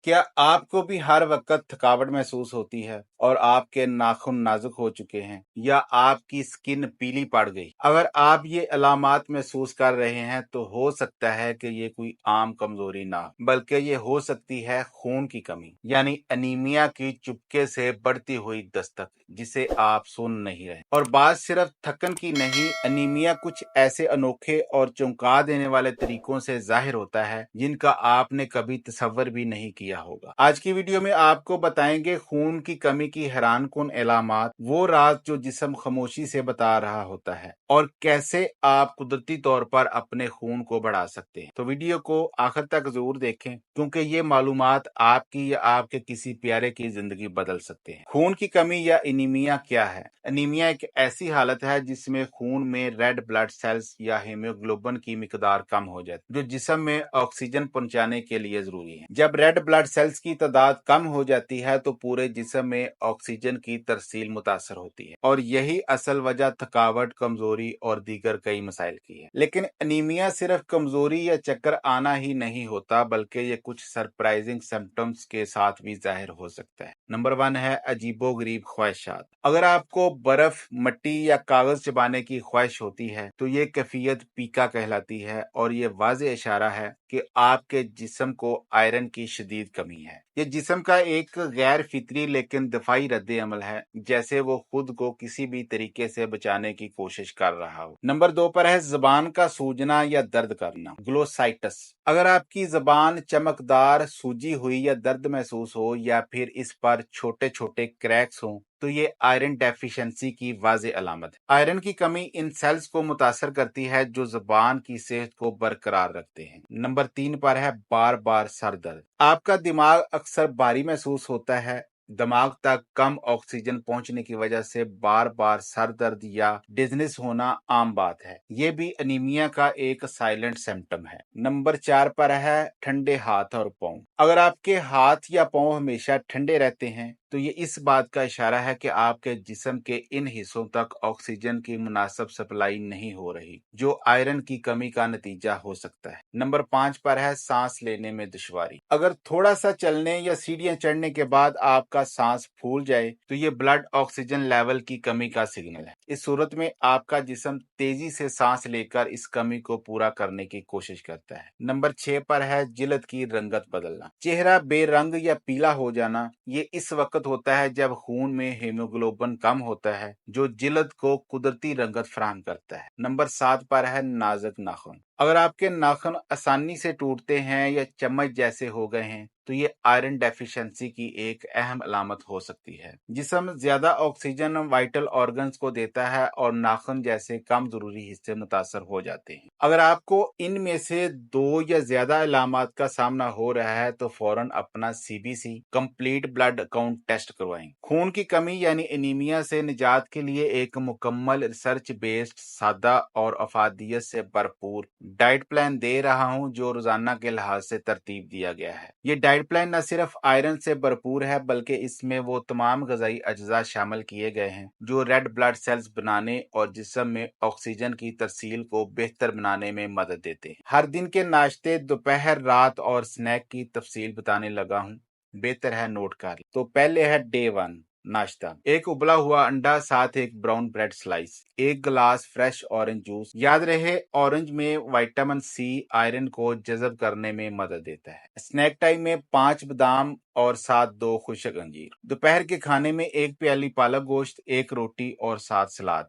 क्या आपको भी हर वक्त थकावट महसूस होती है और आपके नाखून नाजुक हो चुके हैं या आपकी स्किन पीली पड़ गई? अगर आप ये अलामात महसूस कर रहे हैं तो हो सकता है कि ये कोई आम कमजोरी ना हो, बल्कि ये हो सकती है खून की कमी यानी अनीमिया की चुपके से बढ़ती हुई दस्तक, जिसे आप सुन नहीं रहे। और बात सिर्फ थकन की नहीं, अनीमिया कुछ ऐसे अनोखे और चौंका देने वाले तरीकों से जाहिर होता है जिनका आपने कभी तसव्वुर भी नहीं किया होगा। आज की वीडियो में आपको बताएंगे खून की कमी की हैरानकुन अलामात, वो राज जो जिस्म खामोशी से बता रहा होता है, और कैसे आप कुदरती तौर पर अपने खून को बढ़ा सकते हैं। तो वीडियो को आखिर तक जरूर देखें, क्योंकि ये मालूमात आपकी या आपके किसी प्यारे की जिंदगी बदल सकते हैं। खून की कमी या एनीमिया क्या है? एनीमिया एक ऐसी हालत है जिसमें खून में रेड ब्लड सेल्स या हीमोग्लोबिन की मिकदार कम हो जाती है, जो जिस्म में ऑक्सीजन पहुंचाने के लिए जरूरी है। जब रेड ब्लड सेल्स की तादाद कम हो जाती है तो पूरे जिस्म में ऑक्सीजन की तरसील मुतासर होती है, और यही असल वजह थकावट, कमजोरी और दीगर कई मसाइल की है। लेकिन एनीमिया सिर्फ कमजोरी या चक्कर आना ही नहीं होता, बल्कि ये कुछ सरप्राइजिंग सिम्टम्स के साथ भी जाहिर हो सकता है। नंबर 1 है अजीबो गरीब ख्वाहिशात। अगर आपको बर्फ, मिट्टी या कागज चबाने की ख्वाहिश होती है तो ये कैफियत पीका कहलाती है, और ये वाज़ेह इशारा है कि आपके जिस्म को आयरन की शदीद कमी है। ये जिस्म का एक गैर फितरी लेकिन दफाई रद्द अमल है, जैसे वो खुद को किसी भी तरीके से बचाने की कोशिश कर रहा हो। नंबर 2 पर है जबान का सूजना या दर्द करना, ग्लोसाइटस। अगर आपकी जबान चमकदार, सूजी हुई या दर्द महसूस हो, या फिर इस पर छोटे छोटे क्रैक्स हों, तो ये आयरन डेफिशिएंसी की वाज़ेह अलामत है। आयरन की कमी इन सेल्स को मुतासर करती है जो जबान की सेहत को बरकरार रखते हैं। नंबर 3 पर है बार बार सर दर्द। आपका दिमाग अक्सर भारी महसूस होता है। दिमाग तक कम ऑक्सीजन पहुंचने की वजह से बार बार सर दर्द या डिजनेस होना आम बात है। ये भी अनीमिया का एक साइलेंट सिम्टम है। नंबर 4 पर है ठंडे हाथ और पांव। अगर आपके हाथ या पांव हमेशा ठंडे रहते हैं तो ये इस बात का इशारा है कि आपके जिस्म के इन हिस्सों तक ऑक्सीजन की मुनासिब सप्लाई नहीं हो रही, जो आयरन की कमी का नतीजा हो सकता है। नंबर 5 पर है सांस लेने में दुश्वारी। अगर थोड़ा सा चलने या सीढ़ियां चढ़ने के बाद आपका सांस फूल जाए तो ये ब्लड ऑक्सीजन लेवल की कमी का सिग्नल है। इस सूरत में आपका जिस्म तेजी से सांस लेकर इस कमी को पूरा करने की कोशिश करता है। नंबर 6 पर है जिल्द की रंगत बदलना। चेहरा बेरंग या पीला हो जाना, ये इस वक्त होता है जब खून में हीमोग्लोबिन कम होता है, जो जिल्द को कुदरती रंगत फराहम करता है। नंबर 7 पर है नाजुक नाखून। अगर आपके नाखून आसानी से टूटते हैं या चम्मच जैसे हो गए हैं तो ये आयरन डेफिशिएंसी की एक अहम अलामत हो सकती है। जिस्म ज्यादा ऑक्सीजन वाइटल ऑर्गन्स को देता है और नाखून जैसे कम जरूरी हिस्से मुतासर हो जाते हैं। अगर आपको इनमें से 2 या ज्यादा अलामत का सामना हो रहा है तो फौरन अपना CBC complete blood count test करवाएं। खून की कमी यानी एनीमिया से निजात के लिए एक मुकम्मल रिसर्च बेस्ड, सादा और अफादियत से भरपूर डाइट प्लान दे रहा हूं, जो रोजाना के लिहाज से तरतीब दिया गया है। ये डाइट प्लान न सिर्फ आयरन से भरपूर है, बल्कि इसमें वो तमाम गजाई अज्जा शामिल किए गए हैं जो रेड ब्लड सेल्स बनाने और जिस्म में ऑक्सीजन की तरसील को बेहतर बनाने में मदद देते हैं। हर दिन के नाश्ते, दोपहर, रात और स्नैक की तफसील बताने लगा हूँ, बेहतर है नोट कर। तो पहले है डे 1 नाश्ता। एक उबला हुआ अंडा, साथ एक ब्राउन ब्रेड स्लाइस, एक गिलास फ्रेश ऑरेंज जूस। याद रहे, ऑरेंज में विटामिन सी आयरन को जज़ब करने में मदद देता है। स्नैक टाइम में 5 बादाम और साथ 2 खुश्क अंजीर। दोपहर के खाने में 1 प्याली पालक गोश्त, 1 रोटी और साथ सलाद,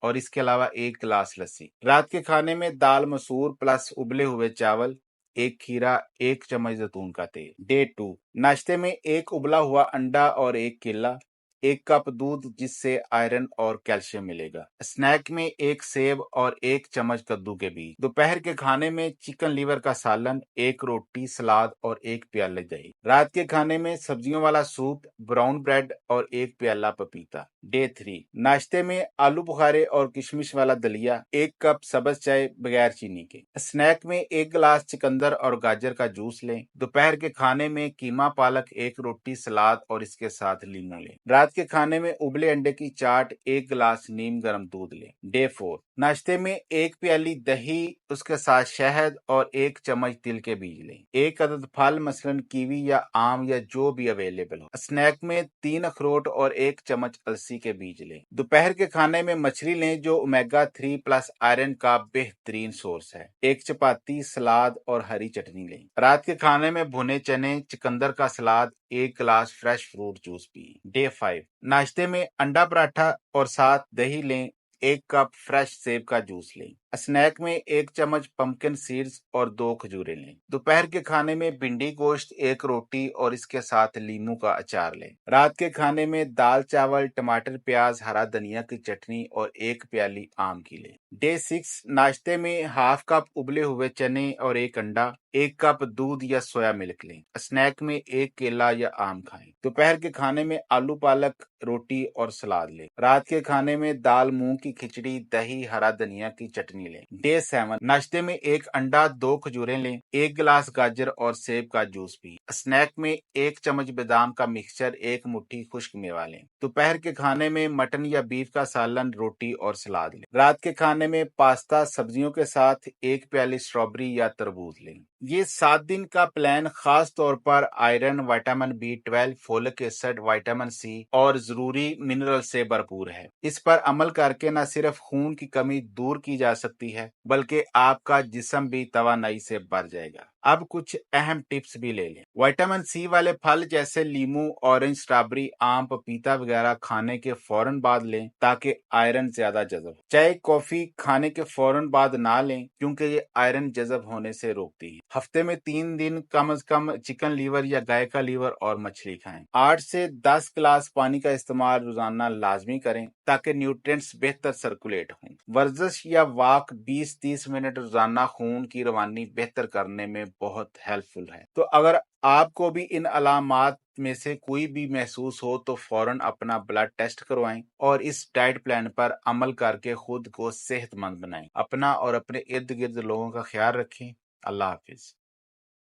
और इसके अलावा 1 गिलास लस्सी। रात के खाने में दाल मसूर प्लस उबले हुए चावल, 1 खीरा, 1 चम्मच जैतून का तेल। डे 2 नाश्ते में 1 उबला हुआ अंडा और 1 केला, 1 कप दूध जिससे आयरन और कैल्शियम मिलेगा। स्नैक में 1 सेब और 1 चम्मच कद्दू के बीज। दोपहर के खाने में चिकन लीवर का सालन, 1 रोटी, सलाद और 1 प्याले दही। रात के खाने में सब्जियों वाला सूप, ब्राउन ब्रेड और 1 प्याला पपीता। डे 3 नाश्ते में आलू बुखारे और किशमिश वाला दलिया, 1 कप सब्ज चाय बगैर चीनी के। स्नैक में 1 गिलास चुकंदर और गाजर का जूस लें। दोपहर के खाने में कीमा पालक, 1 रोटी, सलाद और इसके साथ लीमू लें। रात के खाने में उबले अंडे की चाट, 1 गिलास नीम गर्म दूध लें। डे 4 नाश्ते में 1 प्याली दही, उसके साथ शहद और 1 चम्मच तिल के बीज लें। 1 अदद फल मसलन कीवी या आम या जो भी अवेलेबल हो। स्नैक में 3 अखरोट और 1 चम्मच अलसी के बीज लें। दोपहर के खाने में मछली लें जो ओमेगा 3 प्लस आयरन का बेहतरीन सोर्स है। 1 चपाती, सलाद और हरी चटनी लें। रात के खाने में भुने चने, चुकंदर का सलाद, 1 गिलास फ्रेश फ्रूट जूस पिए। डे 5 नाश्ते में अंडा पराठा और साथ दही लें। 1 कप फ्रेश सेब का जूस लें। स्नैक में 1 चम्मच पंपकिन सीड्स और 2 खजूरें लें। दोपहर के खाने में भिंडी गोश्त, 1 रोटी और इसके साथ लीमू का अचार लें। रात के खाने में दाल चावल, टमाटर प्याज, हरा धनिया की चटनी और 1 प्याली आम की लें। डे 6 नाश्ते में हाफ कप उबले हुए चने और 1 अंडा, 1 कप दूध या सोया मिल्क लें। स्नैक में 1 केला या आम खाएं। दोपहर के खाने में आलू पालक, रोटी और सलाद लें। रात के खाने में दाल मूंग की खिचड़ी, दही, हरा धनिया की चटनी लें। डे 7 नाश्ते में 1 अंडा, 2 खजूरें लें। 1 गिलास गाजर और सेब का जूस पिए। स्नैक में 1 चम्मच बादाम का मिक्सचर, 1 मुट्ठी खुश्क मेवा लें। दोपहर के खाने में मटन या बीफ का सालन, रोटी और सलाद लें। रात के खाने में पास्ता सब्जियों के साथ 1 प्याली स्ट्रॉबेरी या तरबूज लें। ये 7 दिन का प्लान खास तौर पर iron, vitamin B12, folic acid, vitamin C और जरूरी मिनरल से भरपूर है। इस पर अमल करके न सिर्फ खून की कमी दूर की जा सकती है बल्कि आपका जिस्म भी तवानाई से भर जाएगा। अब कुछ अहम टिप्स भी ले लें। विटामिन C वाले फल जैसे लीमू, ऑरेंज, स्ट्रॉबेरी, आम, पपीता वगैरह खाने के फौरन बाद लें ताकि आयरन ज्यादा जज़ब हो। चाय, कॉफी खाने के फौरन बाद ना लें क्योंकि ये आयरन जज़ब होने से रोकती है। हफ्ते में 3 दिन कम से कम चिकन लीवर या गाय का लीवर और मछली खाएं। 8 से 10 गिलास पानी का इस्तेमाल रोजाना लाजमी करें ताकि न्यूट्रिएंट्स बेहतर सर्कुलेट हों। वर्जिश या वॉक 20-30 मिनट रोजाना खून की रवानी बेहतर करने में बहुत हेल्पफुल है। तो अगर आपको भी इन अलामात में से कोई भी महसूस हो तो फौरन अपना ब्लड टेस्ट करवाएं और इस डाइट प्लान पर अमल करके खुद को सेहतमंद बनाएं। अपना और अपने इर्द गिर्द लोगों का ख्याल रखें। अल्लाह हाफिज।